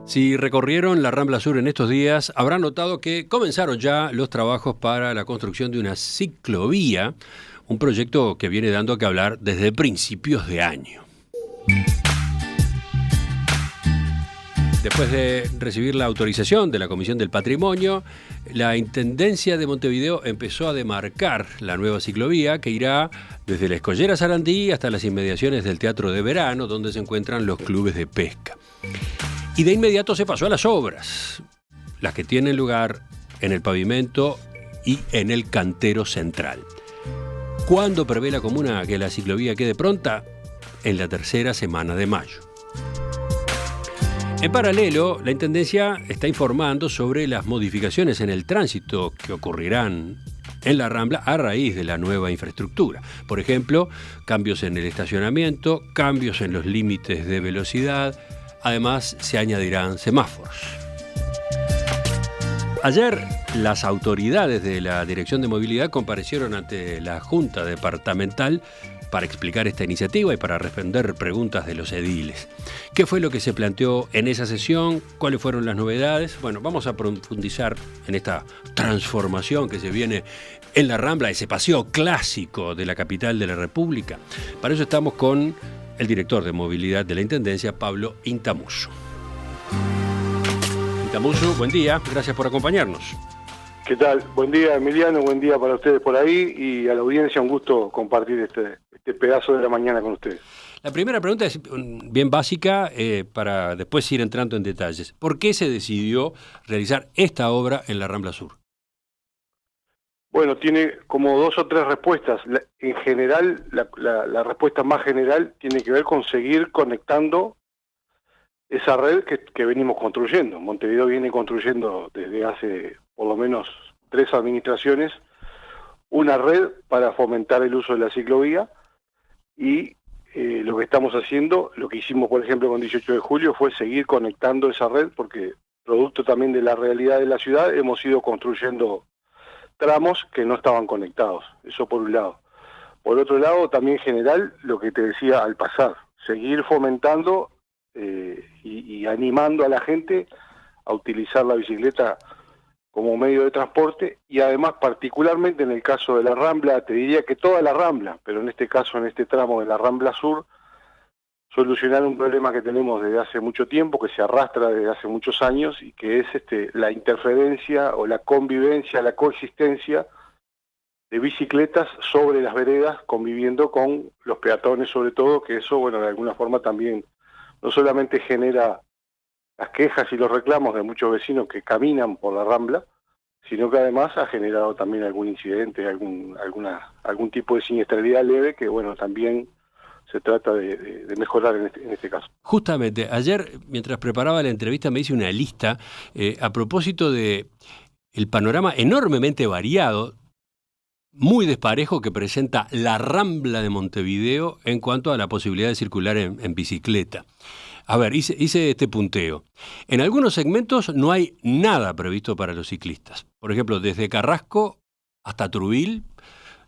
Si recorrieron la Rambla Sur en estos días, habrán notado que comenzaron ya los trabajos para la construcción de una ciclovía, un proyecto que viene dando que hablar desde principios de año. Después de recibir la autorización de la Comisión del Patrimonio, la Intendencia de Montevideo empezó a demarcar la nueva ciclovía que irá desde la Escollera Sarandí hasta las inmediaciones del Teatro de Verano, donde se encuentran los clubes de pesca. Y de inmediato se pasó a las obras, las que tienen lugar en el pavimento y en el cantero central. ¿Cuándo prevé la comuna que la ciclovía quede pronta? En la tercera semana de mayo. En paralelo, la Intendencia está informando sobre las modificaciones en el tránsito que ocurrirán en la Rambla a raíz de la nueva infraestructura. Por ejemplo, cambios en el estacionamiento, cambios en los límites de velocidad. Además, se añadirán semáforos. Ayer, las autoridades de la Dirección de Movilidad comparecieron ante la Junta Departamental para explicar esta iniciativa y para responder preguntas de los ediles. ¿Qué fue lo que se planteó en esa sesión? ¿Cuáles fueron las novedades? Bueno, vamos a profundizar en esta transformación que se viene en la Rambla, ese paseo clásico de la capital de la República. Para eso estamos con el director de movilidad de la Intendencia, Pablo Intamuso. Intamuso, buen día, gracias por acompañarnos. ¿Qué tal? Buen día, Emiliano, buen día para ustedes por ahí y a la audiencia un gusto compartir este pedazo de la mañana con ustedes. La primera pregunta es bien básica para después ir entrando en detalles. ¿Por qué se decidió realizar esta obra en la Rambla Sur? Bueno, tiene como dos o tres respuestas. En general, la respuesta más general tiene que ver con seguir conectando esa red que venimos construyendo. Montevideo viene construyendo desde hace por lo menos 3 administraciones una red para fomentar el uso de la ciclovía y lo que estamos haciendo, lo que hicimos por ejemplo con 18 de julio fue seguir conectando esa red porque producto también de la realidad de la ciudad hemos ido construyendo tramos que no estaban conectados, eso por un lado. Por otro lado, también general, lo que te decía al pasar, seguir fomentando y animando a la gente a utilizar la bicicleta como medio de transporte y además particularmente en el caso de la Rambla, te diría que toda la Rambla, pero en este caso, en este tramo de la Rambla Sur, solucionar un problema que tenemos desde hace mucho tiempo, que se arrastra desde hace muchos años y que es la interferencia o la convivencia, la coexistencia de bicicletas sobre las veredas, conviviendo con los peatones sobre todo, que eso, bueno, de alguna forma también no solamente genera las quejas y los reclamos de muchos vecinos que caminan por la Rambla, sino que además ha generado también algún incidente, algún tipo de siniestralidad leve que, bueno, también se trata de mejorar en este caso. Justamente, ayer, mientras preparaba la entrevista, me hice una lista a propósito de el panorama enormemente variado, muy desparejo que presenta la Rambla de Montevideo en cuanto a la posibilidad de circular en bicicleta. A ver, hice este punteo. En algunos segmentos no hay nada previsto para los ciclistas. Por ejemplo, desde Carrasco hasta Truville,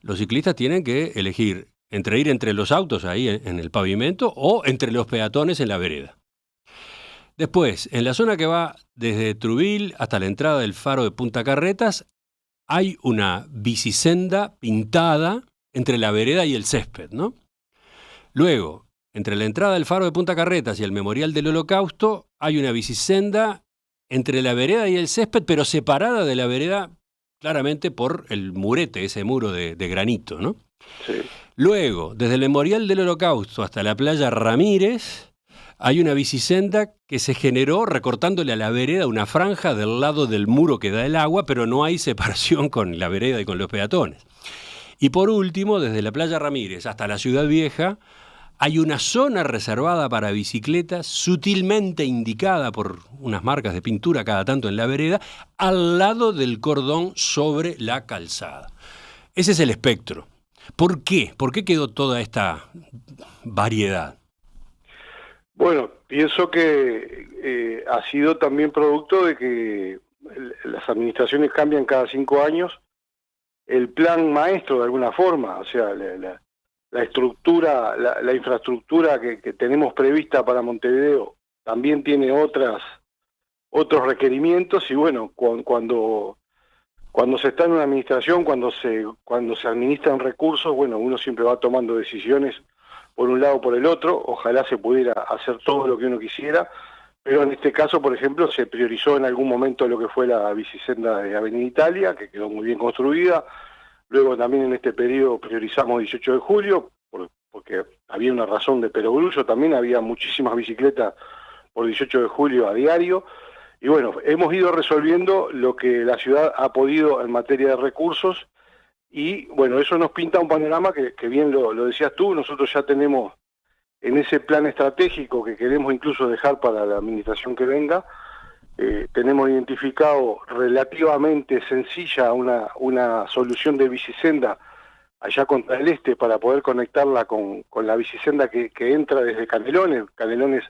los ciclistas tienen que elegir entre ir entre los autos ahí en el pavimento o entre los peatones en la vereda. Después, en la zona que va desde Truville hasta la entrada del faro de Punta Carretas, hay una bicisenda pintada entre la vereda y el césped, ¿no? Luego, entre la entrada del faro de Punta Carretas y el Memorial del Holocausto, hay una bicisenda entre la vereda y el césped, pero separada de la vereda claramente por el murete, ese muro de granito, ¿no? Sí. Luego, desde el Memorial del Holocausto hasta la playa Ramírez, hay una bicisenda que se generó recortándole a la vereda una franja del lado del muro que da el agua, pero no hay separación con la vereda y con los peatones. Y por último, desde la playa Ramírez hasta la Ciudad Vieja, hay una zona reservada para bicicletas, sutilmente indicada por unas marcas de pintura cada tanto en la vereda, al lado del cordón sobre la calzada. Ese es el espectro. ¿Por qué? ¿Por qué quedó toda esta variedad? Bueno, pienso que ha sido también producto de que las administraciones cambian cada 5 años. El plan maestro, de alguna forma, o sea, la estructura, la infraestructura que tenemos prevista para Montevideo también tiene otras otros requerimientos y bueno, cuando se está en una administración, cuando se administran recursos, bueno, uno siempre va tomando decisiones por un lado o por el otro, ojalá se pudiera hacer todo lo que uno quisiera, pero en este caso, por ejemplo, se priorizó en algún momento lo que fue la bicisenda de Avenida Italia, que quedó muy bien construida, luego también en este periodo priorizamos 18 de julio, porque había una razón de perogrullo, también había muchísimas bicicletas por 18 de julio a diario, y bueno, hemos ido resolviendo lo que la ciudad ha podido en materia de recursos y bueno, eso nos pinta un panorama que bien lo decías tú, nosotros ya tenemos en ese plan estratégico que queremos incluso dejar para la administración que venga, tenemos identificado relativamente sencilla una solución de bicisenda allá contra el este para poder conectarla con la bicisenda que entra desde Canelones. Canelones,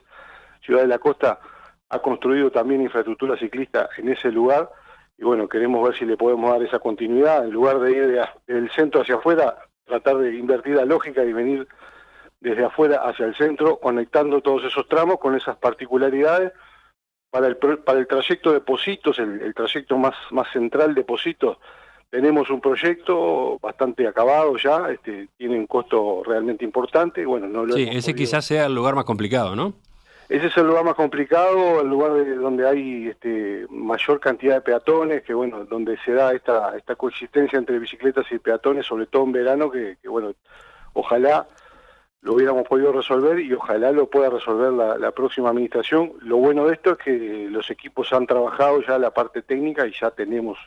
Ciudad de la Costa, ha construido también infraestructura ciclista en ese lugar y bueno, queremos ver si le podemos dar esa continuidad, en lugar de ir del centro hacia afuera, tratar de invertir la lógica y venir desde afuera hacia el centro, conectando todos esos tramos con esas particularidades. Para el trayecto de Positos, el trayecto más central de Positos, tenemos un proyecto bastante acabado ya, tiene un costo realmente importante, bueno, no lo Sí, hemos ese podido. quizás sea el lugar más complicado, ¿no? Ese es el lugar más complicado, el lugar donde hay mayor cantidad de peatones, que bueno, donde se da esta coexistencia entre bicicletas y peatones, sobre todo en verano, que bueno, ojalá lo hubiéramos podido resolver y ojalá lo pueda resolver la próxima administración. Lo bueno de esto es que los equipos han trabajado ya la parte técnica y ya tenemos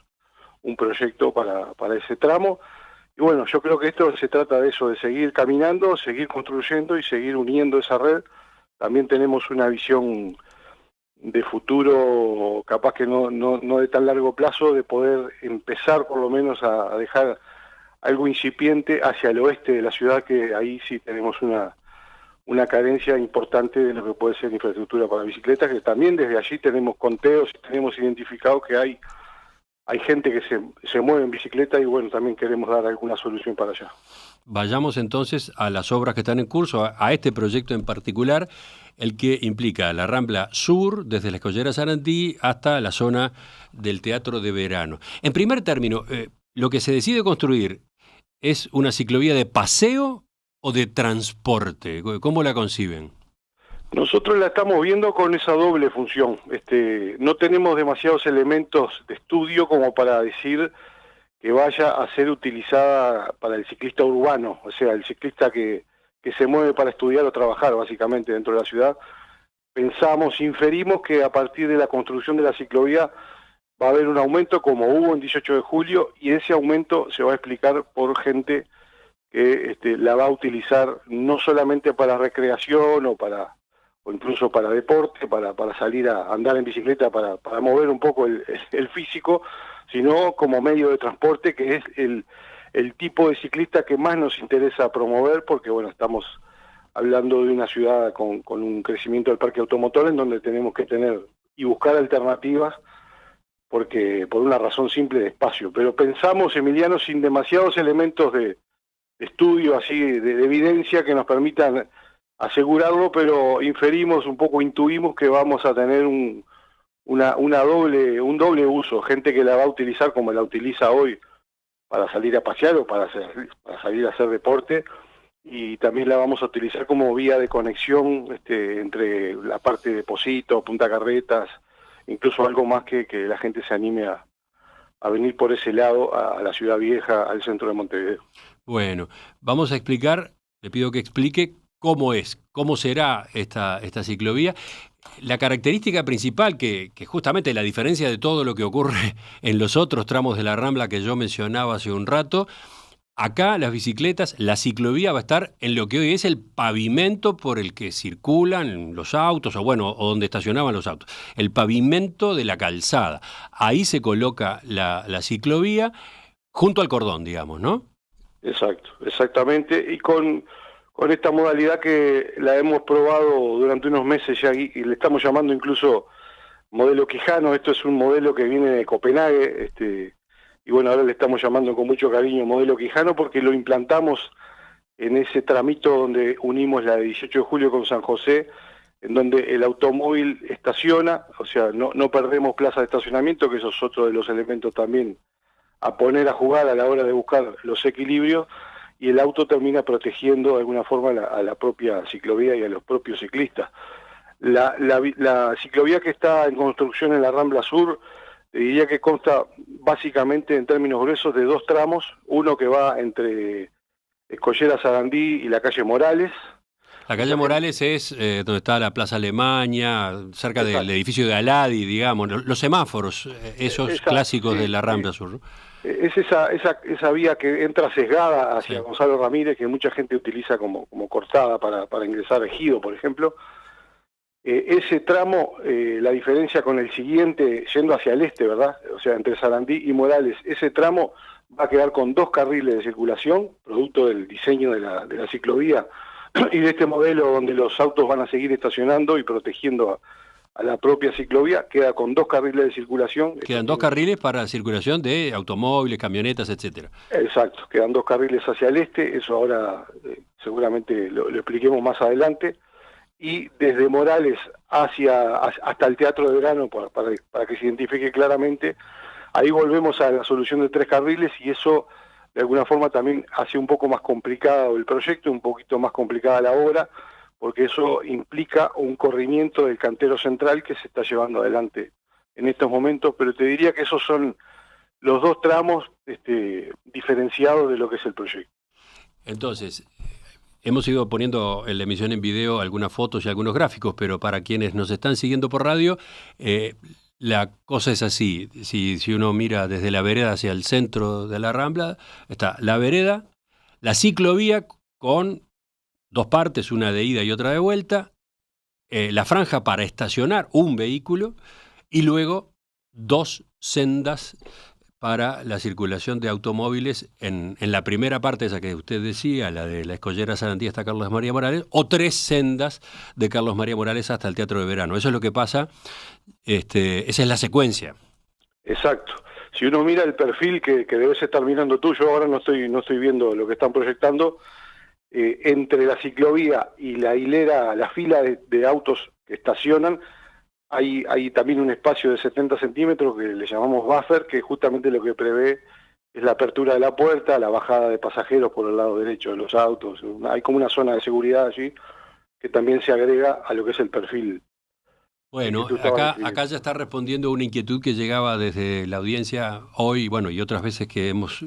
un proyecto para ese tramo. Y bueno, yo creo que esto se trata de eso, de seguir caminando, seguir construyendo y seguir uniendo esa red. También tenemos una visión de futuro, capaz que no de tan largo plazo, de poder empezar por lo menos a dejar algo incipiente hacia el oeste de la ciudad, que ahí sí tenemos una carencia importante de lo que puede ser infraestructura para bicicletas, que también desde allí tenemos conteos y tenemos identificado que hay gente que se mueve en bicicleta y bueno, también queremos dar alguna solución para allá. Vayamos entonces a las obras que están en curso, a este proyecto en particular, el que implica la Rambla Sur, desde la Escollera Sarandí hasta la zona del Teatro de Verano. En primer término, lo que se decide construir, ¿es una ciclovía de paseo o de transporte? ¿Cómo la conciben? Nosotros la estamos viendo con esa doble función. No tenemos demasiados elementos de estudio como para decir que vaya a ser utilizada para el ciclista urbano, o sea, el ciclista que se mueve para estudiar o trabajar básicamente dentro de la ciudad. Pensamos, inferimos que a partir de la construcción de la ciclovía va a haber un aumento como hubo en 18 de julio y ese aumento se va a explicar por gente que la va a utilizar no solamente para recreación o incluso para deporte, para salir a andar en bicicleta, para mover un poco el físico, sino como medio de transporte, que es el tipo de ciclista que más nos interesa promover, porque bueno, estamos hablando de una ciudad con un crecimiento del parque automotor en donde tenemos que tener y buscar alternativas, porque por una razón simple de espacio. Pero pensamos, Emiliano, sin demasiados elementos de estudio así, de evidencia que nos permitan asegurarlo, pero inferimos, un poco intuimos que vamos a tener un doble uso, gente que la va a utilizar como la utiliza hoy para salir a pasear o para salir a hacer deporte, y también la vamos a utilizar como vía de conexión entre la parte de Positos, Punta Carretas, incluso algo más que la gente se anime a venir por ese lado a la Ciudad Vieja, al centro de Montevideo. Bueno, vamos a explicar, le pido que explique cómo será esta ciclovía. La característica principal, que justamente la diferencia de todo lo que ocurre en los otros tramos de la Rambla que yo mencionaba hace un rato, acá las bicicletas, la ciclovía va a estar en lo que hoy es el pavimento por el que circulan los autos, o donde estacionaban los autos, el pavimento de la calzada. Ahí se coloca la ciclovía junto al cordón, digamos, ¿no? Exacto, exactamente, y con esta modalidad que la hemos probado durante unos meses ya y le estamos llamando incluso modelo Quijano. Esto es un modelo que viene de Copenhague, y bueno, ahora le estamos llamando con mucho cariño modelo Quijano porque lo implantamos en ese tramito donde unimos la de 18 de julio con San José, en donde el automóvil estaciona, o sea, no perdemos plaza de estacionamiento, que eso es otro de los elementos también a poner a jugar a la hora de buscar los equilibrios, y el auto termina protegiendo de alguna forma a la propia ciclovía y a los propios ciclistas. La ciclovía que está en construcción en la Rambla Sur, te diría que consta básicamente en términos gruesos de dos tramos, uno que va entre Escollera Sarandí y la calle Morales. La calle Morales es donde está la Plaza Alemania, cerca del Exacto. edificio de Aladi, digamos, los semáforos, esos Exacto, clásicos de sí, la sí. Rambla Sur, ¿no? Es esa vía que entra sesgada hacia Sí. Gonzalo Ramírez, que mucha gente utiliza como cortada para ingresar a Ejido, por ejemplo. Ese tramo, la diferencia con el siguiente, yendo hacia el este, ¿verdad? O sea, entre Sarandí y Morales, ese tramo va a quedar con dos carriles de circulación, producto del diseño de la ciclovía y de este modelo donde los autos van a seguir estacionando y protegiendo a la propia ciclovía, queda con dos carriles de circulación. Esto Quedan dos tiene, carriles para circulación de automóviles, camionetas, etcétera. exacto, quedan dos carriles hacia el este, eso ahora seguramente lo expliquemos más adelante, y desde Morales hasta el Teatro de Verano, para que se identifique claramente, ahí volvemos a la solución de tres carriles, y eso de alguna forma también hace un poco más complicado el proyecto, un poquito más complicada la obra, porque eso implica un corrimiento del cantero central que se está llevando adelante en estos momentos, pero te diría que esos son los dos tramos diferenciados de lo que es el proyecto. Entonces, hemos ido poniendo en la emisión en video algunas fotos y algunos gráficos, pero para quienes nos están siguiendo por radio, la cosa es así. Si uno mira desde la vereda hacia el centro de la Rambla, está la vereda, la ciclovía con dos partes, una de ida y otra de vuelta, la franja para estacionar un vehículo y luego dos sendas para la circulación de automóviles en la primera parte, esa que usted decía, la de la Escollera Sarandí hasta Carlos María Morales, o tres sendas de Carlos María Morales hasta el Teatro de Verano. Eso es lo que pasa, esa es la secuencia. Exacto. Si uno mira el perfil que debes estar mirando tú, yo ahora no estoy viendo lo que están proyectando, entre la ciclovía y la hilera, la fila de autos que estacionan, hay también un espacio de 70 centímetros que le llamamos buffer, que justamente lo que prevé es la apertura de la puerta, la bajada de pasajeros por el lado derecho de los autos. Hay como una zona de seguridad allí que también se agrega a lo que es el perfil que Bueno, tú estabas acá describiendo. ya está respondiendo una inquietud que llegaba desde la audiencia hoy, bueno, y otras veces que hemos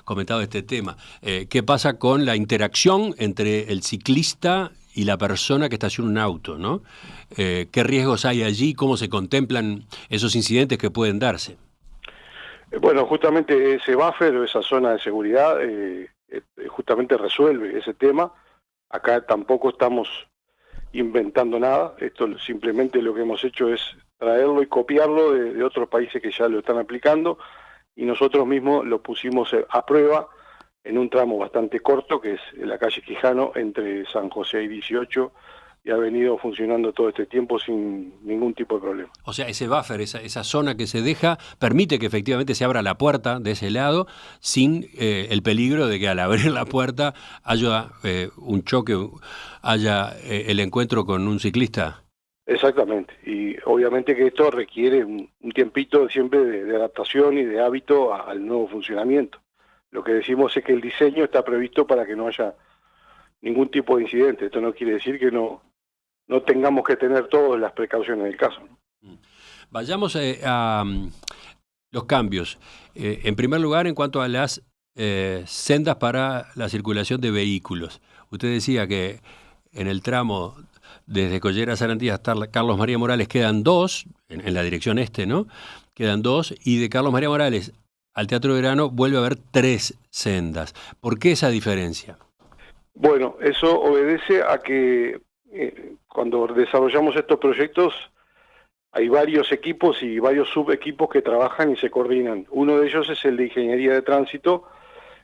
comentado este tema. ¿Qué pasa con la interacción entre el ciclista y la persona que estaciona un auto, ¿no? ¿Qué riesgos hay allí? ¿Cómo se contemplan esos incidentes que pueden darse? Bueno, justamente ese buffer o esa zona de seguridad justamente resuelve ese tema. Acá tampoco estamos inventando nada, esto simplemente lo que hemos hecho es traerlo y copiarlo de otros países que ya lo están aplicando, y nosotros mismos lo pusimos a prueba en un tramo bastante corto, que es la calle Quijano, entre San José y 18, y ha venido funcionando todo este tiempo sin ningún tipo de problema. O sea, ese buffer, esa zona que se deja, permite que efectivamente se abra la puerta de ese lado sin el peligro de que al abrir la puerta haya un choque, haya el encuentro con un ciclista. Exactamente, y obviamente que esto requiere un tiempito siempre de adaptación y de hábito al nuevo funcionamiento. Lo que decimos es que el diseño está previsto para que no haya ningún tipo de incidente. Esto no quiere decir que no tengamos que tener todas las precauciones del caso, ¿no? Vayamos a los cambios. En primer lugar, en cuanto a las sendas para la circulación de vehículos. Usted decía que en el tramo desde Collera Sarandí hasta Carlos María Morales quedan dos, en la dirección este, ¿no? Quedan dos, y de Carlos María Morales al Teatro de Verano vuelve a haber tres sendas. ¿Por qué esa diferencia? Bueno, eso obedece a que cuando desarrollamos estos proyectos hay varios equipos y varios subequipos que trabajan y se coordinan. Uno de ellos es el de Ingeniería de Tránsito,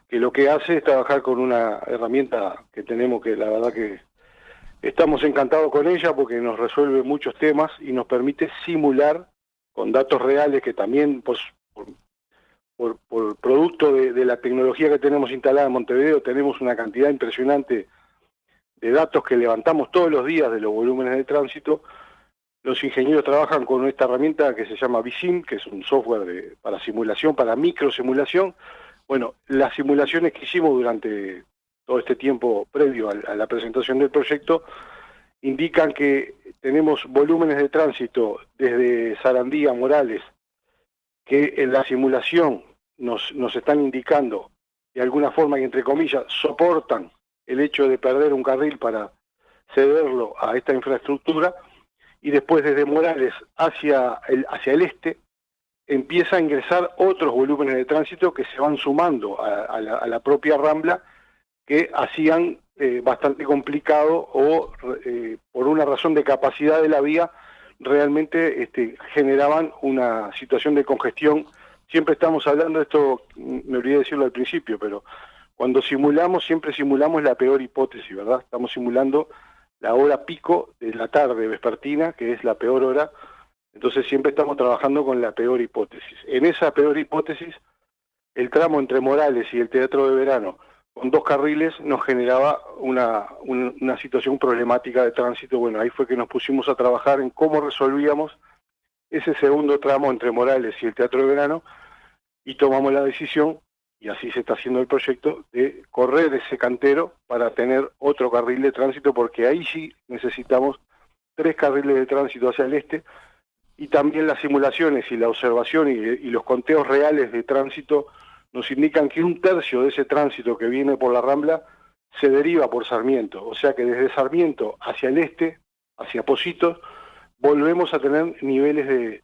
que lo que hace es trabajar con una herramienta que tenemos, que la verdad que estamos encantados con ella porque nos resuelve muchos temas y nos permite simular con datos reales, que también por producto de la tecnología que tenemos instalada en Montevideo tenemos una cantidad impresionante de datos que levantamos todos los días de los volúmenes de tránsito. Los ingenieros trabajan con esta herramienta que se llama VSIM, que es un software para simulación, para microsimulación. Bueno, las simulaciones que hicimos durante todo este tiempo previo a la presentación del proyecto indican que tenemos volúmenes de tránsito desde Sarandí a Morales, que en la simulación nos están indicando de alguna forma y entre comillas soportan el hecho de perder un carril para cederlo a esta infraestructura, y después desde Morales hacia el este empieza a ingresar otros volúmenes de tránsito que se van sumando a la propia Rambla, que hacían bastante complicado o por una razón de capacidad de la vía realmente generaban una situación de congestión. Siempre estamos hablando de esto, me olvidé decirlo al principio, pero cuando simulamos, siempre simulamos la peor hipótesis, ¿verdad? Estamos simulando la hora pico de la tarde vespertina, que es la peor hora, entonces siempre estamos trabajando con la peor hipótesis. En esa peor hipótesis, el tramo entre Morales y el Teatro de Verano, con 2 carriles, nos generaba una situación problemática de tránsito. Bueno, ahí fue que nos pusimos a trabajar en cómo resolvíamos ese segundo tramo entre Morales y el Teatro de Verano, y tomamos la decisión, y así se está haciendo el proyecto, de correr ese cantero para tener otro carril de tránsito, porque ahí sí necesitamos 3 carriles de tránsito hacia el este, y también las simulaciones y la observación y los conteos reales de tránsito nos indican que 1/3 de ese tránsito que viene por la Rambla se deriva por Sarmiento, o sea que desde Sarmiento hacia el este, hacia Pocitos, volvemos a tener niveles de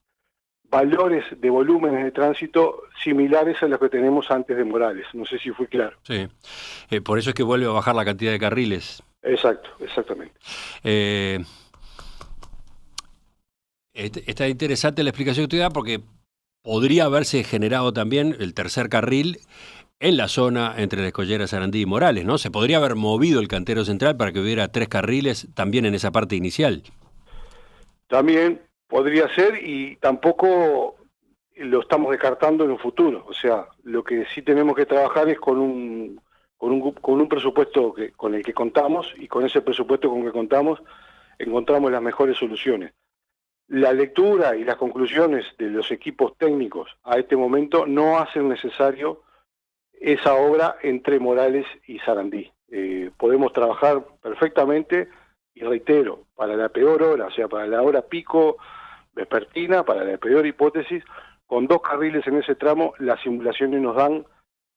valores de volúmenes de tránsito similares a los que tenemos antes de Morales. No sé si fui claro. Sí, por eso es que vuelve a bajar la cantidad de carriles. Exacto, exactamente. Está interesante la explicación que usted da, porque podría haberse generado también el tercer carril en la zona entre la Escollera, Sarandí y Morales, ¿no? Se podría haber movido el cantero central para que hubiera 3 carriles también en esa parte inicial. También podría ser, y tampoco lo estamos descartando en un futuro. O sea, lo que sí tenemos que trabajar es con un presupuesto con el que contamos, y con ese presupuesto con el que contamos encontramos las mejores soluciones. La lectura y las conclusiones de los equipos técnicos a este momento no hacen necesario esa obra entre Morales y Sarandí. Podemos trabajar perfectamente, y reitero, para la peor hora, o sea, para la hora pico vespertina, para la peor hipótesis, con 2 carriles en ese tramo, las simulaciones nos dan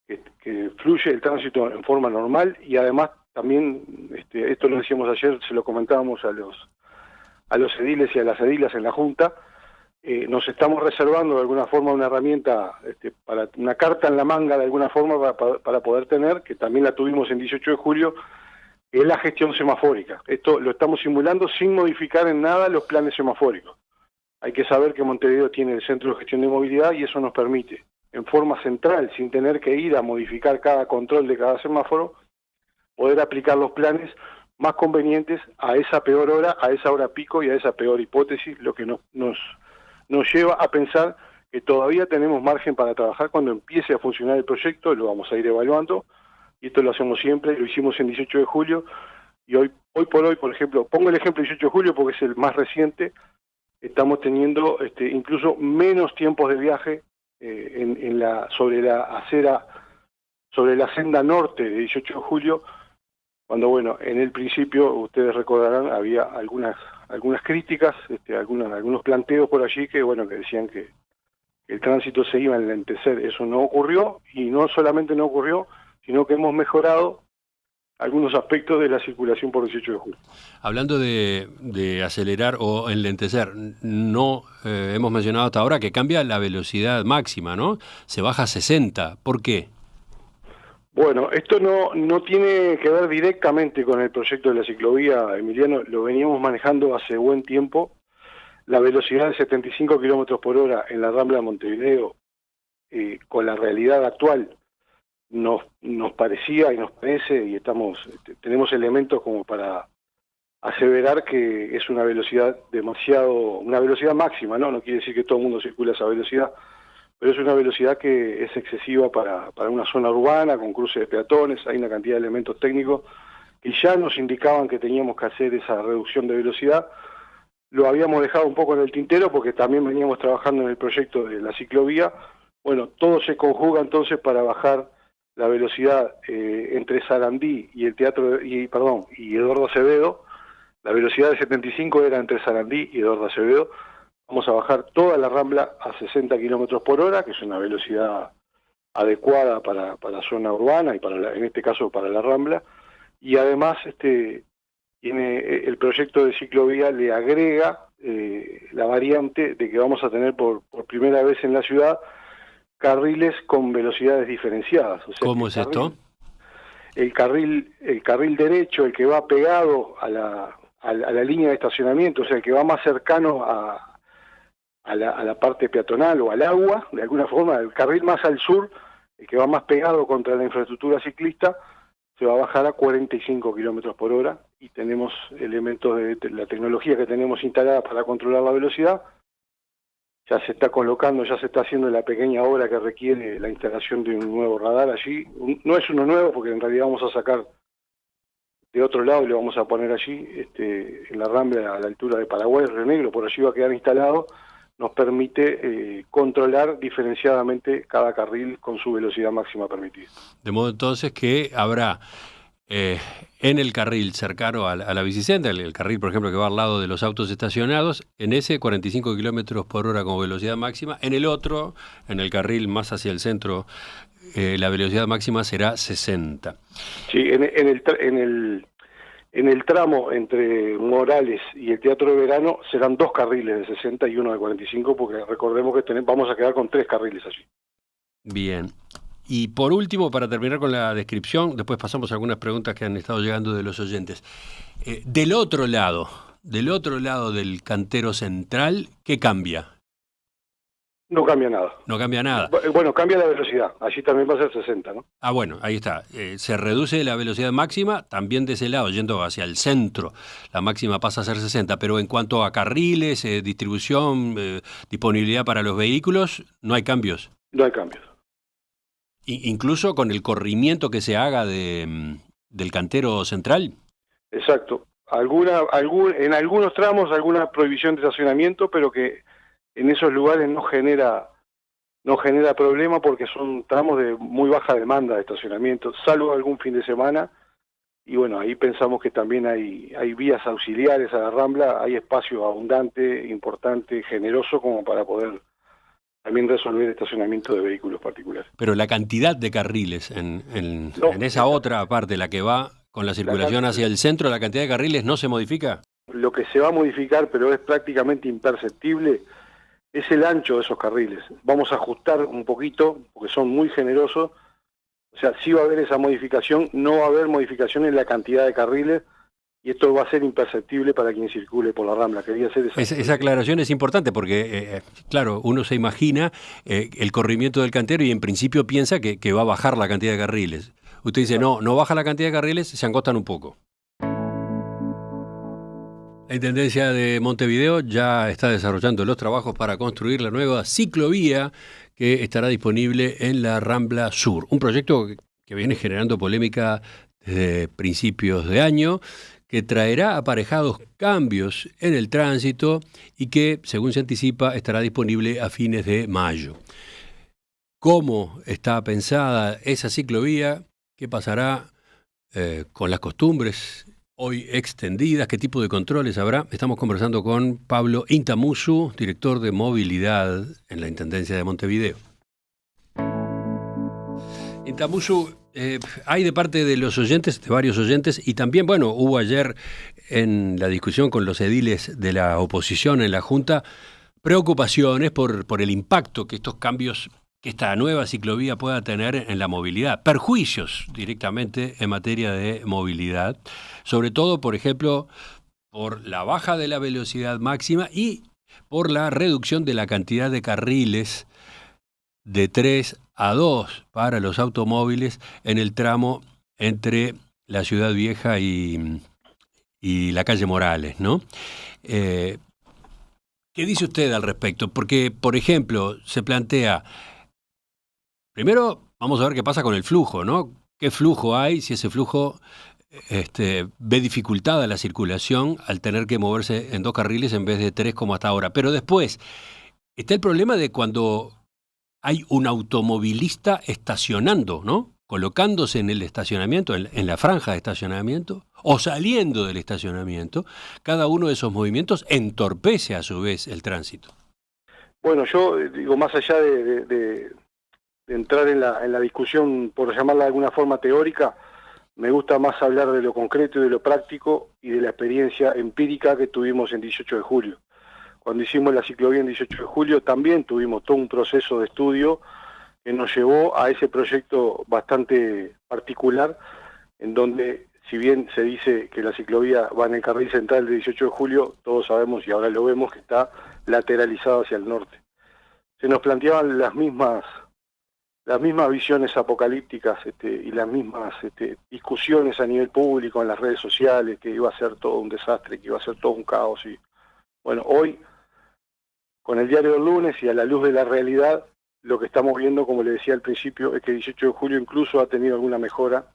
que fluye el tránsito en forma normal, y además también, esto lo decíamos ayer, se lo comentábamos a los ediles y a las edilas en la Junta, nos estamos reservando de alguna forma una herramienta, para una carta en la manga de alguna forma para poder tener, que también la tuvimos en 18 de julio, que es la gestión semafórica. Esto lo estamos simulando sin modificar en nada los planes semafóricos. Hay que saber que Montevideo tiene el Centro de Gestión de Movilidad, y eso nos permite, en forma central, sin tener que ir a modificar cada control de cada semáforo, poder aplicar los planes más convenientes a esa peor hora, a esa hora pico y a esa peor hipótesis, lo que nos lleva a pensar que todavía tenemos margen para trabajar. Cuando empiece a funcionar el proyecto lo vamos a ir evaluando, y esto lo hacemos siempre, lo hicimos en 18 de julio, y hoy por hoy, por ejemplo, pongo el ejemplo de 18 de julio porque es el más reciente, estamos teniendo incluso menos tiempos de viaje sobre la senda norte de 18 de julio, cuando, bueno, en el principio, ustedes recordarán, había algunas críticas, algunos planteos por allí que, bueno, que decían que el tránsito se iba a enlentecer. Eso no ocurrió, y no solamente no ocurrió, sino que hemos mejorado algunos aspectos de la circulación por 18 de julio. Hablando de acelerar o enlentecer, no hemos mencionado hasta ahora que cambia la velocidad máxima, ¿no? Se baja a 60. ¿Por qué? Bueno, esto no tiene que ver directamente con el proyecto de la ciclovía, Emiliano, lo veníamos manejando hace buen tiempo. La velocidad de 75 kilómetros por hora en la Rambla de Montevideo, con la realidad actual, nos parecía y nos parece, y tenemos elementos como para aseverar que es una velocidad una velocidad máxima, ¿no? No quiere decir que todo el mundo circula a esa velocidad, pero es una velocidad que es excesiva para una zona urbana, con cruces de peatones. Hay una cantidad de elementos técnicos que ya nos indicaban que teníamos que hacer esa reducción de velocidad. Lo habíamos dejado un poco en el tintero porque también veníamos trabajando en el proyecto de la ciclovía. Bueno, todo se conjuga entonces para bajar la velocidad entre Sarandí y el teatro y Eduardo Acevedo. La velocidad de 75 era entre Sarandí y Eduardo Acevedo. Vamos a bajar toda la Rambla a 60 kilómetros por hora, que es una velocidad adecuada para zona urbana y en este caso para la Rambla. Y además el proyecto de ciclovía le agrega la variante de que vamos a tener por primera vez en la ciudad carriles con velocidades diferenciadas. O sea, ¿cómo es esto? El carril derecho, el que va pegado a la línea de estacionamiento, o sea, el que va más cercano a la parte peatonal o al agua, de alguna forma, el carril más al sur, el que va más pegado contra la infraestructura ciclista, se va a bajar a 45 kilómetros por hora, y tenemos elementos de la tecnología que tenemos instalada para controlar la velocidad. Ya se está colocando, ya se está haciendo la pequeña obra que requiere la instalación de un nuevo radar allí. No es uno nuevo, porque en realidad vamos a sacar de otro lado y lo vamos a poner allí, en la Rambla, a la altura de Paraguay, Río Negro, por allí va a quedar instalado. Nos permite controlar diferenciadamente cada carril con su velocidad máxima permitida. De modo entonces que habrá en el carril cercano a la bicicenda, el carril, por ejemplo, que va al lado de los autos estacionados, en ese 45 kilómetros por hora como velocidad máxima. En el otro, en el carril más hacia el centro, la velocidad máxima será 60. Sí, en el tramo entre Morales y el Teatro de Verano serán 2 carriles de 60 y uno de 45, porque recordemos que vamos a quedar con 3 carriles allí. Bien. Y por último, para terminar con la descripción, después pasamos a algunas preguntas que han estado llegando de los oyentes. Del otro lado del cantero central, ¿qué cambia? No cambia nada. No cambia nada. Bueno, cambia la velocidad. Allí también va a ser 60, ¿no? Ah, bueno, ahí está. Se reduce la velocidad máxima, también de ese lado, yendo hacia el centro. La máxima pasa a ser 60, pero en cuanto a carriles, distribución, disponibilidad para los vehículos, no hay cambios. No hay cambios. Incluso con el corrimiento que se haga del cantero central. Exacto. En algunos tramos alguna prohibición de estacionamiento, pero que en esos lugares no genera problema, porque son tramos de muy baja demanda de estacionamiento, salvo algún fin de semana. Y bueno, ahí pensamos que también hay vías auxiliares a la Rambla, hay espacio abundante, importante, generoso, como para poder también resolver estacionamiento de vehículos particulares. Pero la cantidad de carriles en esa otra parte, la que va con la circulación hacia el centro, ¿la cantidad de carriles no se modifica? Lo que se va a modificar, pero es prácticamente imperceptible, es el ancho de esos carriles. Vamos a ajustar un poquito, porque son muy generosos. O sea, sí va a haber esa modificación, no va a haber modificación en la cantidad de carriles, y esto va a ser imperceptible para quien circule por la Rambla. Quería hacer esa aclaración es importante porque, claro, uno se imagina el corrimiento del cantero y en principio piensa que va a bajar la cantidad de carriles. Usted dice, no baja la cantidad de carriles, se angostan un poco. La Intendencia de Montevideo ya está desarrollando los trabajos para construir la nueva ciclovía que estará disponible en la Rambla Sur. Un proyecto que viene generando polémica desde principios de año, que traerá aparejados cambios en el tránsito y que, según se anticipa, estará disponible a fines de mayo. ¿Cómo está pensada esa ciclovía? ¿Qué pasará con las costumbres hoy extendidas? ¿Qué tipo de controles habrá? Estamos conversando con Pablo Intamusu, director de movilidad en la Intendencia de Montevideo. Intamusu, hay de parte de los oyentes, de varios oyentes, y también, bueno, hubo ayer en la discusión con los ediles de la oposición en la Junta, preocupaciones por el impacto que estos cambios, que esta nueva ciclovía pueda tener en la movilidad, perjuicios directamente en materia de movilidad, sobre todo, por ejemplo, por la baja de la velocidad máxima y por la reducción de la cantidad de carriles de 3 a 2 para los automóviles en el tramo entre la Ciudad Vieja y la calle Morales, ¿no? ¿Qué dice usted al respecto? Porque, por ejemplo, se plantea, primero vamos a ver qué pasa con el flujo, ¿no? ¿Qué flujo hay? Si ese flujo ve dificultada la circulación al tener que moverse en 2 carriles en vez de 3 como hasta ahora. Pero después está el problema de cuando hay un automovilista estacionando, ¿no? Colocándose en el estacionamiento, en la franja de estacionamiento, o saliendo del estacionamiento. Cada uno de esos movimientos entorpece a su vez el tránsito. Bueno, yo digo, más allá de entrar en la discusión, por llamarla de alguna forma teórica, me gusta más hablar de lo concreto y de lo práctico y de la experiencia empírica que tuvimos en 18 de julio. Cuando hicimos la ciclovía en 18 de julio también tuvimos todo un proceso de estudio que nos llevó a ese proyecto bastante particular, en donde, si bien se dice que la ciclovía va en el carril central de 18 de julio, todos sabemos y ahora lo vemos que está lateralizado hacia el norte. Se nos planteaban las mismas visiones apocalípticas y las mismas discusiones a nivel público en las redes sociales, que iba a ser todo un desastre, que iba a ser todo un caos. Y bueno, hoy, con el diario del lunes y a la luz de la realidad, lo que estamos viendo, como le decía al principio, es que el 18 de julio incluso ha tenido alguna mejora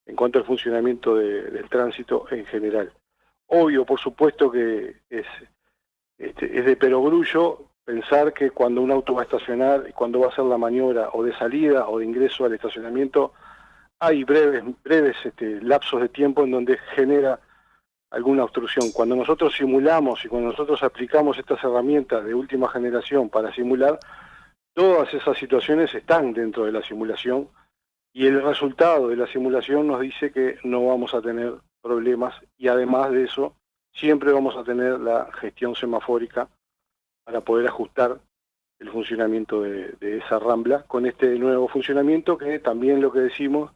en cuanto al funcionamiento del tránsito en general. Obvio, por supuesto que es de perogrullo pensar que cuando un auto va a estacionar y cuando va a hacer la maniobra o de salida o de ingreso al estacionamiento, hay breves lapsos de tiempo en donde genera alguna obstrucción. Cuando nosotros simulamos y cuando nosotros aplicamos estas herramientas de última generación para simular, todas esas situaciones están dentro de la simulación y el resultado de la simulación nos dice que no vamos a tener problemas y además de eso siempre vamos a tener la gestión semafórica para poder ajustar el funcionamiento de esa rambla con este nuevo funcionamiento que también lo que decimos,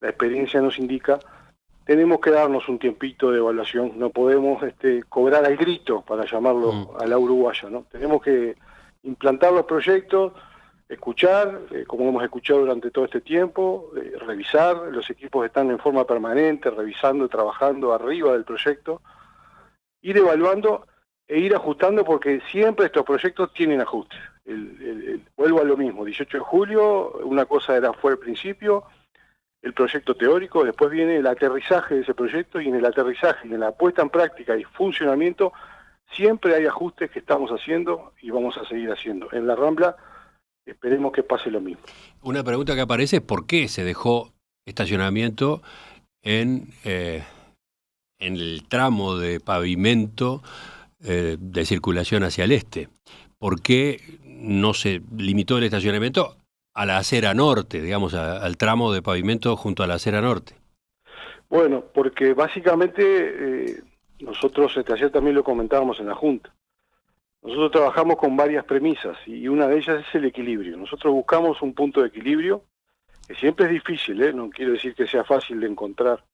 la experiencia nos indica, tenemos que darnos un tiempito de evaluación, no podemos cobrar al grito, para llamarlo a la uruguaya, ¿no? Tenemos que implantar los proyectos, escuchar, como hemos escuchado durante todo este tiempo, revisar, los equipos están en forma permanente, revisando, trabajando arriba del proyecto, ir evaluando e ir ajustando porque siempre estos proyectos tienen ajustes. Vuelvo a lo mismo, 18 de julio, una cosa fue el principio, el proyecto teórico, después viene el aterrizaje de ese proyecto y en el aterrizaje y en la puesta en práctica y funcionamiento siempre hay ajustes que estamos haciendo y vamos a seguir haciendo. En la Rambla esperemos que pase lo mismo. Una pregunta que aparece es ¿por qué se dejó estacionamiento en el tramo de pavimento de circulación hacia el este? ¿Por qué no se limitó el estacionamiento a la acera norte, digamos, al tramo de pavimento junto a la acera norte? Bueno, porque básicamente nosotros ayer también lo comentábamos en la Junta. Nosotros trabajamos con varias premisas y una de ellas es el equilibrio. Nosotros buscamos un punto de equilibrio que siempre es difícil, no quiero decir que sea fácil de encontrar.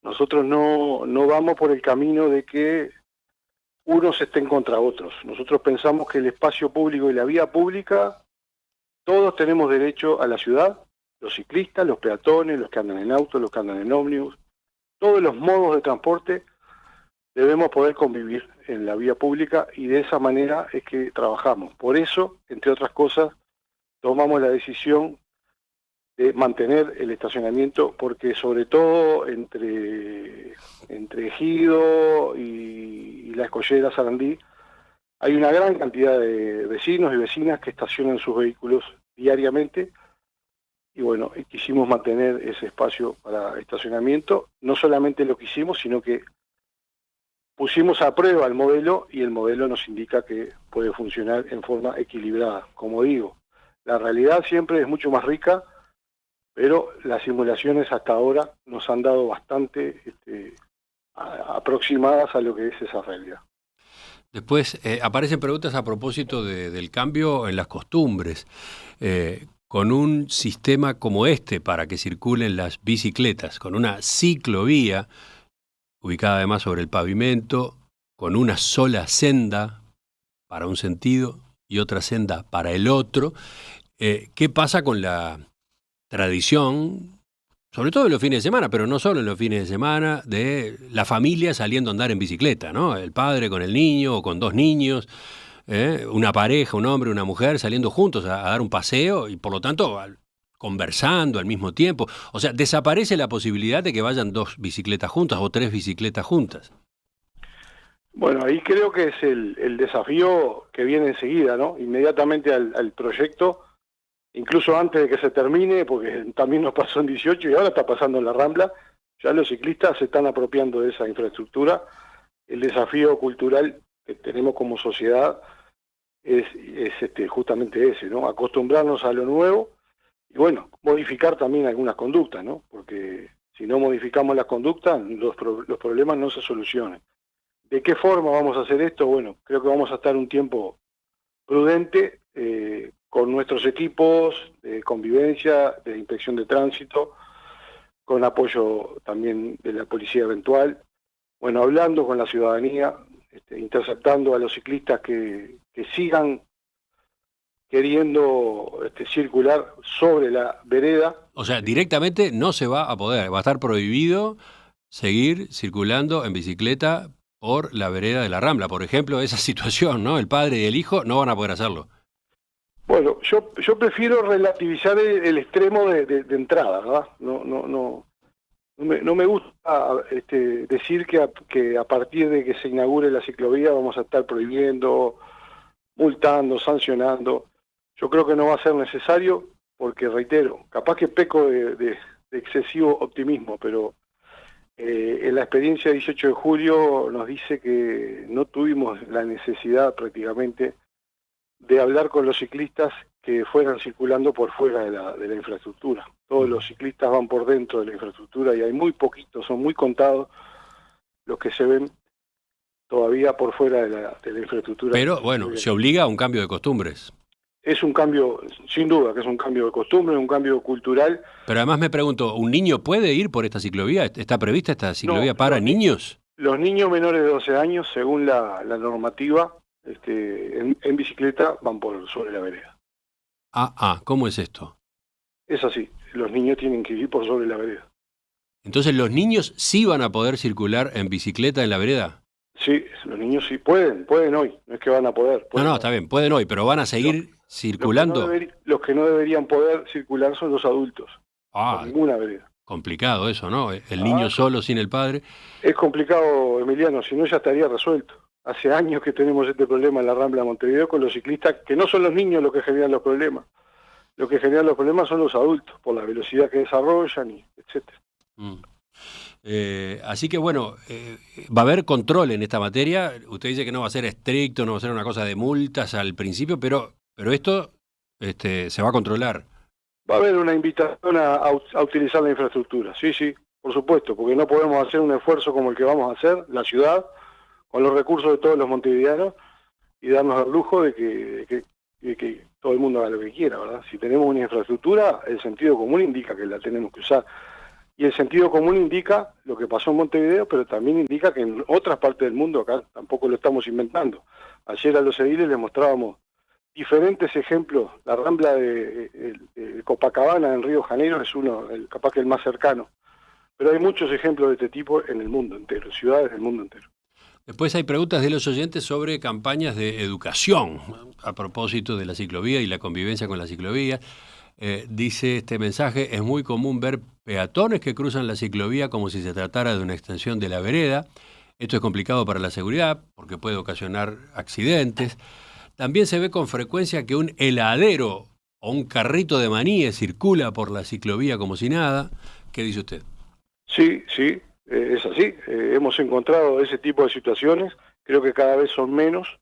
Nosotros no vamos por el camino de que unos estén contra otros. Nosotros pensamos que el espacio público y la vía pública, todos tenemos derecho a la ciudad, los ciclistas, los peatones, los que andan en auto, los que andan en ómnibus, todos los modos de transporte debemos poder convivir en la vía pública y de esa manera es que trabajamos. Por eso, entre otras cosas, tomamos la decisión de mantener el estacionamiento porque sobre todo entre Ejido y la Escollera, Sarandí, hay una gran cantidad de vecinos y vecinas que estacionan sus vehículos diariamente y bueno, quisimos mantener ese espacio para estacionamiento. No solamente lo quisimos, sino que pusimos a prueba el modelo y el modelo nos indica que puede funcionar en forma equilibrada. Como digo, la realidad siempre es mucho más rica, pero las simulaciones hasta ahora nos han dado bastante aproximadas a lo que es esa realidad. Después aparecen preguntas a propósito del cambio en las costumbres. Con un sistema como este para que circulen las bicicletas, con una ciclovía ubicada además sobre el pavimento, con una sola senda para un sentido y otra senda para el otro, ¿qué pasa con la tradición, sobre todo en los fines de semana, pero no solo en los fines de semana, de la familia saliendo a andar en bicicleta, ¿no? El padre con el niño o con 2 niños, una pareja, un hombre, una mujer saliendo juntos a dar un paseo y por lo tanto conversando al mismo tiempo. O sea, desaparece la posibilidad de que vayan 2 bicicletas juntas o 3 bicicletas juntas. Bueno, ahí creo que es el desafío que viene enseguida, ¿no? Inmediatamente al proyecto, incluso antes de que se termine, porque también nos pasó en 18 y ahora está pasando en la Rambla, ya los ciclistas se están apropiando de esa infraestructura. El desafío cultural que tenemos como sociedad es justamente ese, ¿no? Acostumbrarnos a lo nuevo y bueno, modificar también algunas conductas, ¿no? Porque si no modificamos las conductas, los problemas no se solucionan. ¿De qué forma vamos a hacer esto? Bueno, creo que vamos a estar un tiempo prudente con nuestros equipos de convivencia, de inspección de tránsito, con apoyo también de la policía eventual, bueno, hablando con la ciudadanía, interceptando a los ciclistas que sigan queriendo circular sobre la vereda. O sea, directamente no se va a poder, va a estar prohibido seguir circulando en bicicleta por la vereda de la Rambla. Por ejemplo, esa situación, ¿no? El padre y el hijo no van a poder hacerlo. Bueno, yo prefiero relativizar el extremo de entrada, ¿verdad? No me gusta decir que a partir de que se inaugure la ciclovía vamos a estar prohibiendo, multando, sancionando. Yo creo que no va a ser necesario porque, reitero, capaz que peco de excesivo optimismo, pero en la experiencia del 18 de julio nos dice que no tuvimos la necesidad prácticamente de hablar con los ciclistas que fueran circulando por fuera de la infraestructura. Todos los ciclistas van por dentro de la infraestructura y hay muy poquitos, son muy contados los que se ven todavía por fuera de la infraestructura. Pero bueno, se obliga a un cambio de costumbres. Es un cambio, sin duda, que es un cambio de costumbre, un cambio cultural. Pero además me pregunto, ¿un niño puede ir por esta ciclovía? ¿Está prevista esta ciclovía para niños? Los niños menores de 12 años, según la normativa, en bicicleta van por sobre la vereda. ¿Cómo es esto? Es así, los niños tienen que ir por sobre la vereda. Entonces, ¿los niños sí van a poder circular en bicicleta en la vereda? Sí, los niños sí pueden hoy, no es que van a poder. No, está bien, pueden hoy, pero van a seguir circulando. Los que no deberían poder circular son los adultos, por ninguna vereda. Complicado eso, ¿no? El niño solo sin el padre. Es complicado, Emiliano, si no ya estaría resuelto. Hace años que tenemos este problema en la Rambla de Montevideo con los ciclistas, que no son los niños los que generan los problemas. Lo que generan los problemas son los adultos, por la velocidad que desarrollan, etcétera. Así que bueno, va a haber control en esta materia. Usted dice que no va a ser estricto, no va a ser una cosa de multas al principio, pero esto se va a controlar. Va a haber una invitación a utilizar la infraestructura, sí, por supuesto, porque no podemos hacer un esfuerzo como el que vamos a hacer, la ciudad, con los recursos de todos los montevideanos, y darnos el lujo de que todo el mundo haga lo que quiera, ¿verdad? Si tenemos una infraestructura, el sentido común indica que la tenemos que usar. Y el sentido común indica lo que pasó en Montevideo, pero también indica que en otras partes del mundo, acá tampoco lo estamos inventando. Ayer a los ediles les mostrábamos diferentes ejemplos. La Rambla de Copacabana en Río de Janeiro es capaz que el más cercano. Pero hay muchos ejemplos de este tipo en el mundo entero, ciudades del mundo entero. Después hay preguntas de los oyentes sobre campañas de educación a propósito de la ciclovía y la convivencia con la ciclovía. Dice este mensaje: es muy común ver peatones que cruzan la ciclovía como si se tratara de una extensión de la vereda. Esto es complicado para la seguridad porque puede ocasionar accidentes. También se ve con frecuencia que un heladero o un carrito de maníes circula por la ciclovía como si nada. ¿Qué dice usted? Sí, es así. Hemos encontrado ese tipo de situaciones. Creo que cada vez son menos.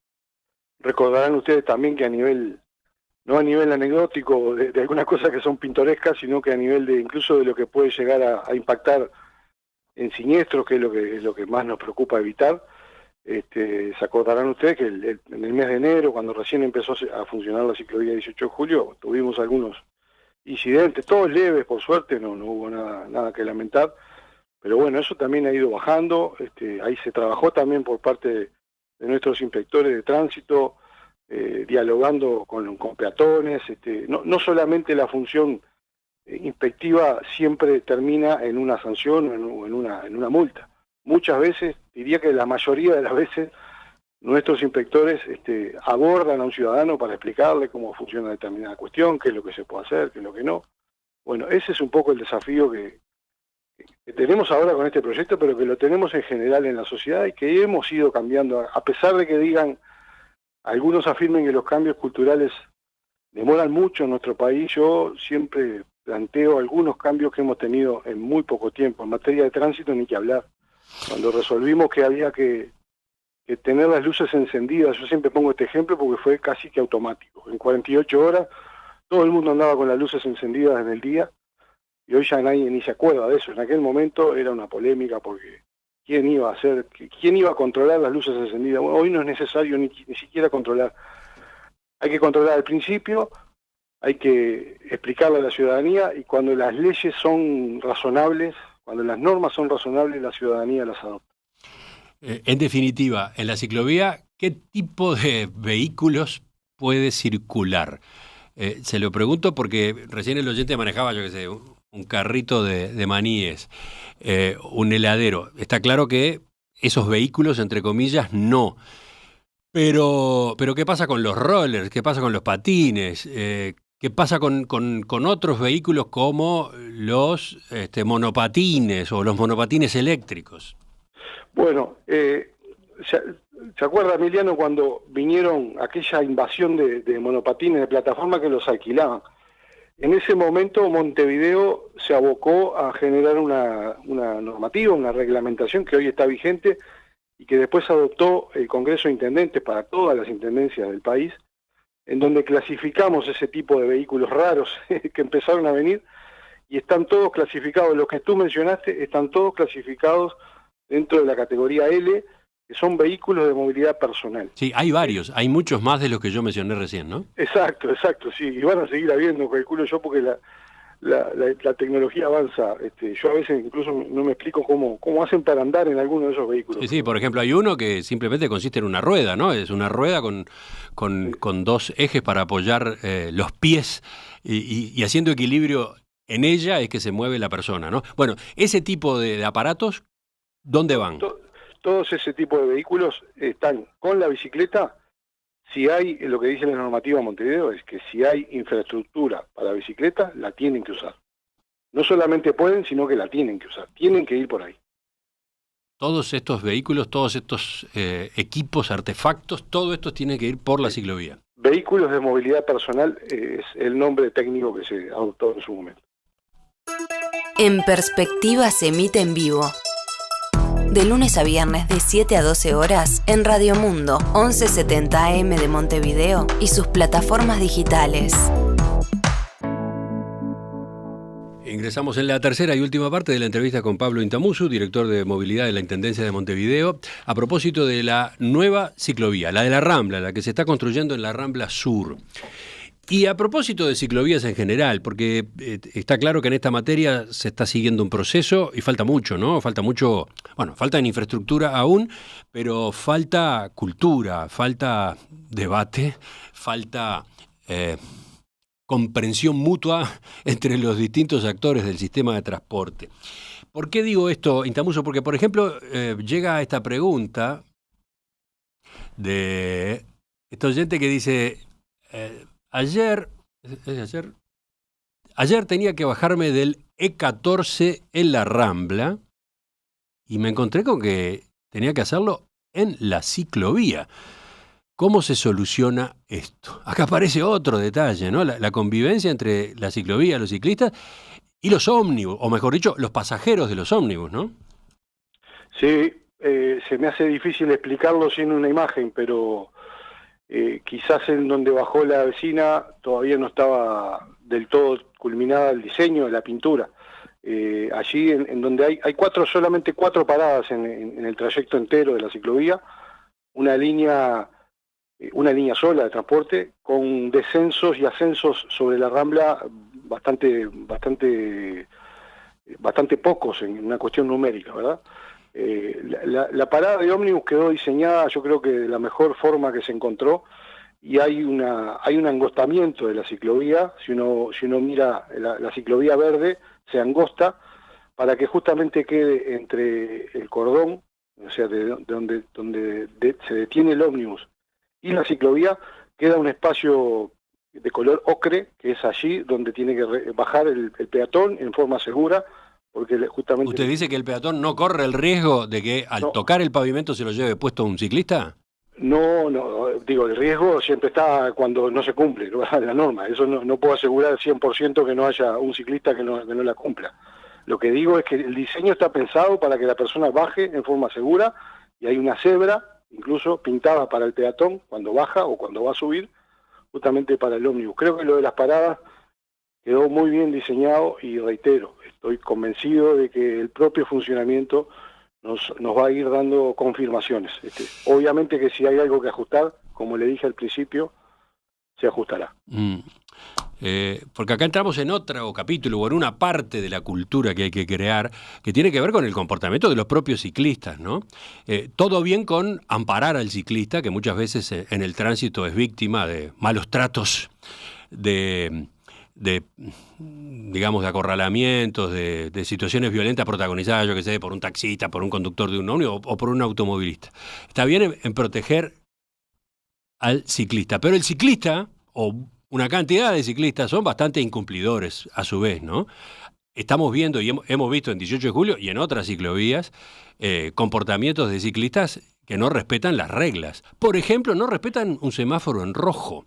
Recordarán ustedes también que no a nivel anecdótico de algunas cosas que son pintorescas, sino que a nivel de incluso de lo que puede llegar a impactar en siniestros, que es lo que más nos preocupa evitar. Se acordarán ustedes que en el mes de enero, cuando recién empezó a funcionar la ciclovía 18 de julio, tuvimos algunos incidentes, todos leves, por suerte, no hubo nada que lamentar, pero bueno, eso también ha ido bajando. Ahí se trabajó también por parte de nuestros inspectores de tránsito, dialogando con peatones. No solamente la función inspectiva siempre termina en una sanción o en una multa. Muchas veces, diría que la mayoría de las veces, nuestros inspectores abordan a un ciudadano para explicarle cómo funciona determinada cuestión, qué es lo que se puede hacer, qué es lo que no. Bueno, ese es un poco el desafío que tenemos ahora con este proyecto, pero que lo tenemos en general en la sociedad y que hemos ido cambiando, a pesar de que digan, algunos afirmen que los cambios culturales demoran mucho en nuestro país. Yo siempre planteo algunos cambios que hemos tenido en muy poco tiempo. En materia de tránsito ni que hablar. Cuando resolvimos que había que tener las luces encendidas, yo siempre pongo este ejemplo porque fue casi que automático. En 48 horas todo el mundo andaba con las luces encendidas en el día y hoy ya nadie ni se acuerda de eso. En aquel momento era una polémica porque quién iba a controlar las luces encendidas. Bueno, hoy no es necesario ni siquiera controlar. Hay que controlar al principio, hay que explicarle a la ciudadanía, y cuando las leyes son razonables, cuando las normas son razonables, la ciudadanía las adopta. En definitiva, en la ciclovía, ¿qué tipo de vehículos puede circular? Se lo pregunto porque recién el oyente manejaba, yo qué sé, un carrito de maníes, un heladero. Está claro que esos vehículos, entre comillas, no. Pero ¿qué pasa con los rollers? ¿Qué pasa con los patines? ¿Qué pasa con otros vehículos como los monopatines o los monopatines eléctricos? Bueno, ¿se acuerda, Emiliano, cuando vinieron aquella invasión de monopatines de plataforma que los alquilaban? En ese momento Montevideo se abocó a generar una normativa, una reglamentación que hoy está vigente y que después adoptó el Congreso de Intendentes para todas las intendencias del país, en donde clasificamos ese tipo de vehículos raros que empezaron a venir, y están todos clasificados. Los que tú mencionaste están todos clasificados dentro de la categoría L, que son vehículos de movilidad personal. Sí, hay varios, hay muchos más de los que yo mencioné recién, ¿no? Exacto, sí, y van a seguir habiendo, calculo yo, porque la tecnología avanza. Yo a veces incluso no me explico cómo hacen para andar en alguno de esos vehículos. Sí, por ejemplo, hay uno que simplemente consiste en una rueda, ¿no? Es una rueda con dos ejes para apoyar los pies y haciendo equilibrio en ella es que se mueve la persona, ¿no? Bueno, ese tipo de aparatos, ¿dónde van? Todos ese tipo de vehículos están con la bicicleta. Si hay, lo que dice la normativa de Montevideo es que si hay infraestructura para bicicleta, la tienen que usar. No solamente pueden, sino que la tienen que usar. Tienen que ir por ahí. Todos estos vehículos, todos estos equipos, artefactos, todo esto tiene que ir por la ciclovía. Vehículos de movilidad personal es el nombre técnico que se adoptó en su momento. En Perspectiva se emite en vivo. De lunes a viernes de 7 a 12 horas en Radio Mundo, 1170 AM de Montevideo y sus plataformas digitales. Ingresamos en la tercera y última parte de la entrevista con Pablo Intamuzú, director de movilidad de la Intendencia de Montevideo, a propósito de la nueva ciclovía, la de la Rambla, la que se está construyendo en la Rambla Sur. Y a propósito de ciclovías en general, porque está claro que en esta materia se está siguiendo un proceso y falta mucho, ¿no? Falta mucho, bueno, falta en infraestructura aún, pero falta cultura, falta debate, falta comprensión mutua entre los distintos actores del sistema de transporte. ¿Por qué digo esto, Intamuzú? Porque, por ejemplo, llega esta pregunta de este oyente que dice... Ayer tenía que bajarme del E14 en la Rambla y me encontré con que tenía que hacerlo en la ciclovía. ¿Cómo se soluciona esto? Acá aparece otro detalle, ¿no? La convivencia entre la ciclovía, los ciclistas y los ómnibus, o mejor dicho, los pasajeros de los ómnibus, ¿no? Sí, se me hace difícil explicarlo sin una imagen, pero... quizás en donde bajó la vecina todavía no estaba del todo culminada el diseño de la pintura. Allí en donde hay solamente cuatro paradas en el trayecto entero de la ciclovía, una línea sola de transporte con descensos y ascensos sobre la Rambla bastante pocos en una cuestión numérica, ¿verdad? La parada de ómnibus quedó diseñada, yo creo que de la mejor forma que se encontró, y hay un angostamiento de la ciclovía. Si uno mira la ciclovía verde, se angosta para que justamente quede entre el cordón, o sea, de donde se detiene el ómnibus, y la ciclovía, queda un espacio de color ocre, que es allí donde tiene que bajar el peatón en forma segura, porque justamente... ¿Usted dice que el peatón no corre el riesgo de que al tocar el pavimento se lo lleve puesto un ciclista? No, digo, el riesgo siempre está cuando no se cumple la norma. Eso no puedo asegurar al 100% que no haya un ciclista que no la cumpla. Lo que digo es que el diseño está pensado para que la persona baje en forma segura, y hay una cebra, incluso pintada para el peatón, cuando baja o cuando va a subir, justamente para el ómnibus. Creo que lo de las paradas quedó muy bien diseñado, y reitero, estoy convencido de que el propio funcionamiento nos va a ir dando confirmaciones. Obviamente que si hay algo que ajustar, como le dije al principio, se ajustará. Porque acá entramos en otro capítulo, o en una parte de la cultura que hay que crear, que tiene que ver con el comportamiento de los propios ciclistas, ¿no? Todo bien con amparar al ciclista, que muchas veces en el tránsito es víctima de malos tratos, digamos, de acorralamientos, de situaciones violentas protagonizadas, yo que sé, por un taxista, por un conductor de un ómnibus o por un automovilista. Está bien en proteger al ciclista, pero el ciclista, o una cantidad de ciclistas, son bastante incumplidores a su vez, ¿no? Estamos viendo y hemos visto en 18 de julio y en otras ciclovías comportamientos de ciclistas que no respetan las reglas. Por ejemplo, no respetan un semáforo en rojo.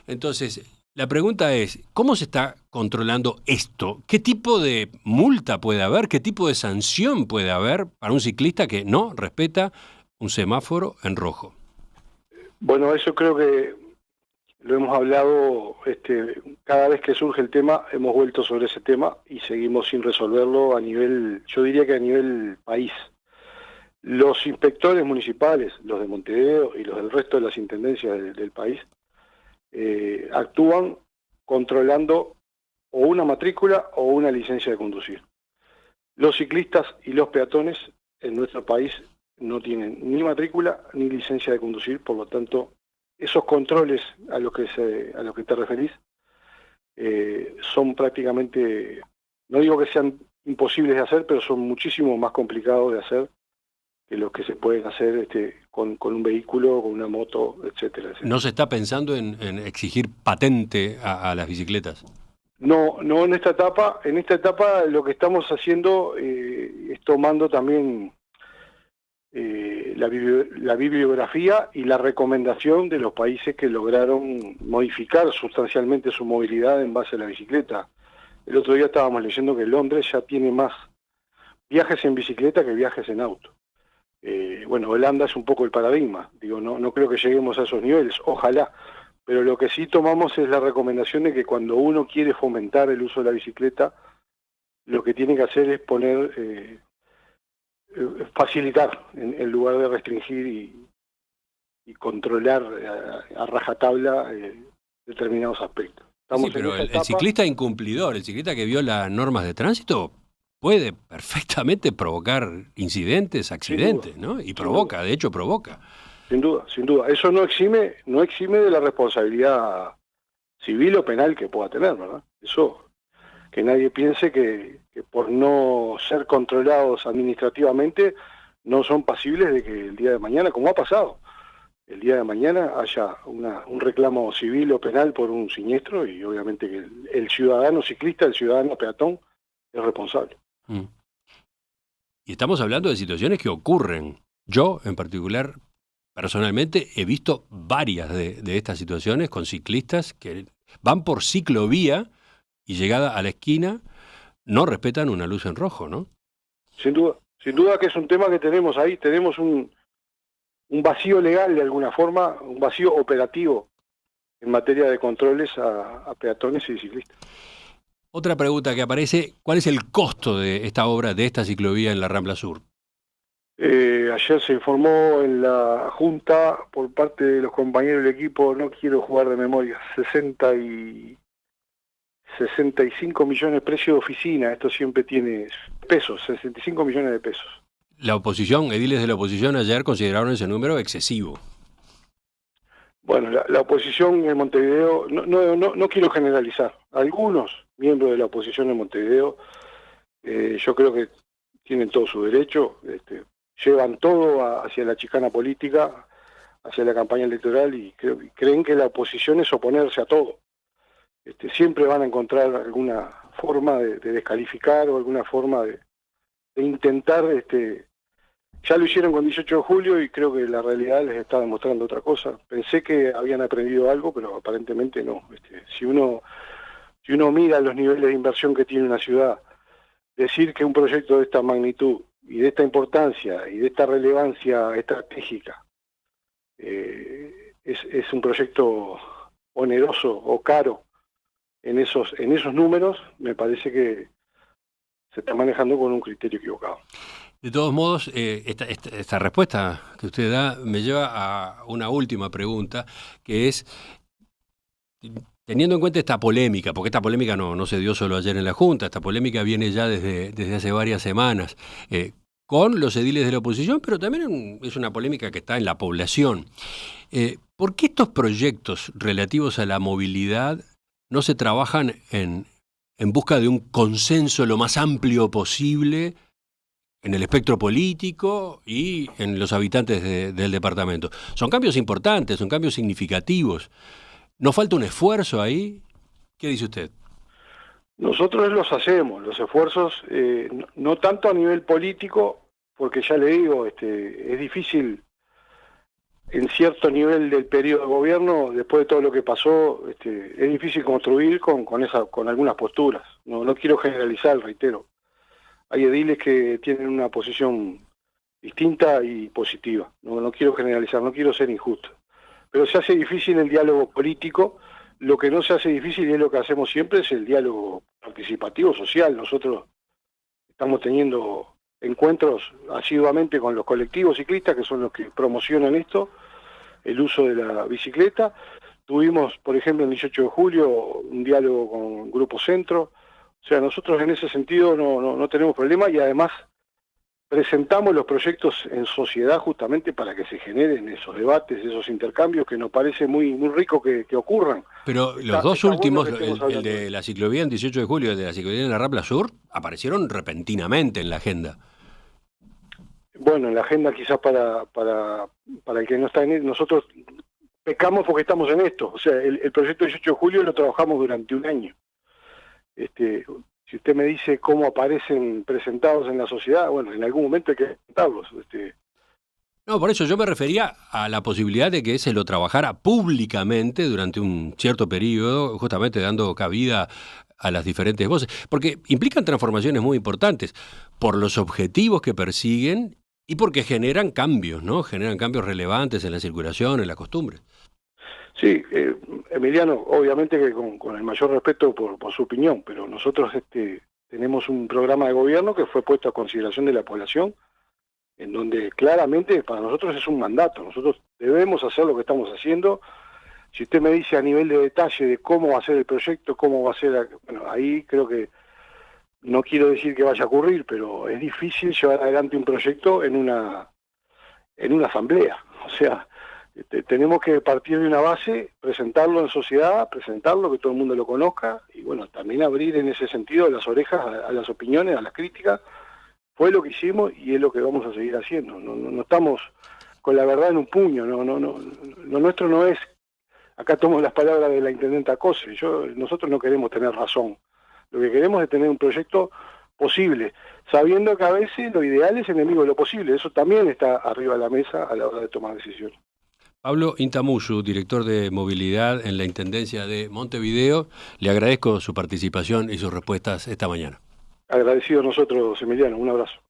Entonces, la pregunta es, ¿cómo se está controlando esto? ¿Qué tipo de multa puede haber? ¿Qué tipo de sanción puede haber para un ciclista que no respeta un semáforo en rojo? Bueno, eso creo que lo hemos hablado, cada vez que surge el tema, hemos vuelto sobre ese tema y seguimos sin resolverlo a nivel, yo diría que a nivel país. Los inspectores municipales, los de Montevideo y los del resto de las intendencias del país, actúan controlando o una matrícula o una licencia de conducir. Los ciclistas y los peatones en nuestro país no tienen ni matrícula ni licencia de conducir, por lo tanto, esos controles a los que te referís son prácticamente, no digo que sean imposibles de hacer, pero son muchísimo más complicados de hacer que los que se pueden hacer con un vehículo, con una moto, etcétera, etcétera. ¿No se está pensando en exigir patente a las bicicletas? No en esta etapa. En esta etapa lo que estamos haciendo es tomando también la bibliografía y la recomendación de los países que lograron modificar sustancialmente su movilidad en base a la bicicleta. El otro día estábamos leyendo que Londres ya tiene más viajes en bicicleta que viajes en auto. Bueno, Holanda es un poco el paradigma. Digo, no creo que lleguemos a esos niveles, ojalá. Pero lo que sí tomamos es la recomendación de que cuando uno quiere fomentar el uso de la bicicleta, lo que tiene que hacer es facilitar en lugar de restringir y controlar a rajatabla determinados aspectos. Sí, pero el ciclista incumplidor, el ciclista que viola normas de tránsito, puede perfectamente provocar incidentes, accidentes, ¿no? Y provoca, de hecho provoca. Sin duda. Eso no exime de la responsabilidad civil o penal que pueda tener, ¿verdad? Eso, que nadie piense que por no ser controlados administrativamente no son pasibles de que el día de mañana, como ha pasado, el día de mañana haya un reclamo civil o penal por un siniestro, y obviamente que el ciudadano ciclista, el ciudadano peatón, es responsable. Y estamos hablando de situaciones que ocurren. Yo, en particular, personalmente, he visto varias de estas situaciones con ciclistas que van por ciclovía y llegada a la esquina no respetan una luz en rojo, ¿no? Sin duda que es un tema que tenemos ahí. Tenemos un vacío legal de alguna forma, un vacío operativo en materia de controles a peatones y ciclistas. Otra pregunta que aparece, ¿cuál es el costo de esta obra, de esta ciclovía en la Rambla Sur? Ayer se informó en la Junta por parte de los compañeros del equipo, no quiero jugar de memoria, 65 millones precio de oficina, esto siempre tiene pesos, 65 millones de pesos. La oposición, ediles de la oposición ayer consideraron ese número excesivo. Bueno, la oposición en Montevideo, no quiero generalizar, algunos miembros de la oposición en Montevideo, yo creo que tienen todo su derecho, llevan todo hacia la chicana política, hacia la campaña electoral y creen que la oposición es oponerse a todo. Siempre van a encontrar alguna forma de descalificar o alguna forma de intentar, ya lo hicieron con 18 de julio y creo que la realidad les está demostrando otra cosa. Pensé que habían aprendido algo, pero aparentemente no. Si uno mira los niveles de inversión que tiene una ciudad, decir que un proyecto de esta magnitud y de esta importancia y de esta relevancia estratégica es un proyecto oneroso o caro en esos números, me parece que se está manejando con un criterio equivocado. De todos modos, esta respuesta que usted da me lleva a una última pregunta, que es, teniendo en cuenta esta polémica, porque esta polémica no se dio solo ayer en la Junta, esta polémica viene ya desde hace varias semanas, con los ediles de la oposición, pero también es una polémica que está en la población. ¿Por qué estos proyectos relativos a la movilidad no se trabajan en busca de un consenso lo más amplio posible en el espectro político y en los habitantes del departamento? Son cambios importantes, son cambios significativos. ¿No falta un esfuerzo ahí? ¿Qué dice usted? Nosotros los hacemos, los esfuerzos, no tanto a nivel político, porque ya le digo, es difícil en cierto nivel del periodo de gobierno, después de todo lo que pasó, es difícil construir con algunas posturas. No quiero generalizar, reitero. Hay ediles que tienen una posición distinta y positiva. No quiero generalizar, no quiero ser injusto. Pero se hace difícil el diálogo político. Lo que no se hace difícil, y es lo que hacemos siempre, es el diálogo participativo social. Nosotros estamos teniendo encuentros asiduamente con los colectivos ciclistas, que son los que promocionan esto, el uso de la bicicleta. Tuvimos, por ejemplo, el 18 de julio, un diálogo con Grupo Centro. O sea, nosotros en ese sentido no tenemos problema y además presentamos los proyectos en sociedad justamente para que se generen esos debates, esos intercambios que nos parece muy rico que ocurran. Pero los dos últimos, el de la ciclovía en 18 de julio y el de la ciclovía en la Rapla Sur, aparecieron repentinamente en la agenda. Bueno, en la agenda quizás para el que no está en él, nosotros pecamos porque estamos en esto. O sea, el proyecto 18 de julio lo trabajamos durante un año. Si usted me dice cómo aparecen presentados en la sociedad, bueno, en algún momento hay que presentarlos. No, por eso yo me refería a la posibilidad de que se lo trabajara públicamente durante un cierto periodo, justamente dando cabida a las diferentes voces, porque implican transformaciones muy importantes por los objetivos que persiguen y porque generan cambios, ¿no? Generan cambios relevantes en la circulación, en las costumbres. Sí, Emiliano, obviamente que con el mayor respeto por su opinión, pero nosotros tenemos un programa de gobierno que fue puesto a consideración de la población, en donde claramente para nosotros es un mandato. Nosotros debemos hacer lo que estamos haciendo. Si usted me dice a nivel de detalle de cómo va a ser el proyecto, cómo va a ser, bueno, ahí creo que no quiero decir que vaya a ocurrir, pero es difícil llevar adelante un proyecto en una asamblea. O sea, tenemos que partir de una base, presentarlo en sociedad, presentarlo, que todo el mundo lo conozca, y bueno, también abrir en ese sentido las orejas a las opiniones, a las críticas. Fue lo que hicimos y es lo que vamos a seguir haciendo. No estamos con la verdad en un puño, lo nuestro no es, acá tomo las palabras de la intendenta Cose, nosotros no queremos tener razón, lo que queremos es tener un proyecto posible, sabiendo que a veces lo ideal es enemigo de lo posible, eso también está arriba de la mesa a la hora de tomar decisiones. Pablo Intamuyu, director de movilidad en la Intendencia de Montevideo, le agradezco su participación y sus respuestas esta mañana. Agradecido a nosotros, Emiliano, un abrazo.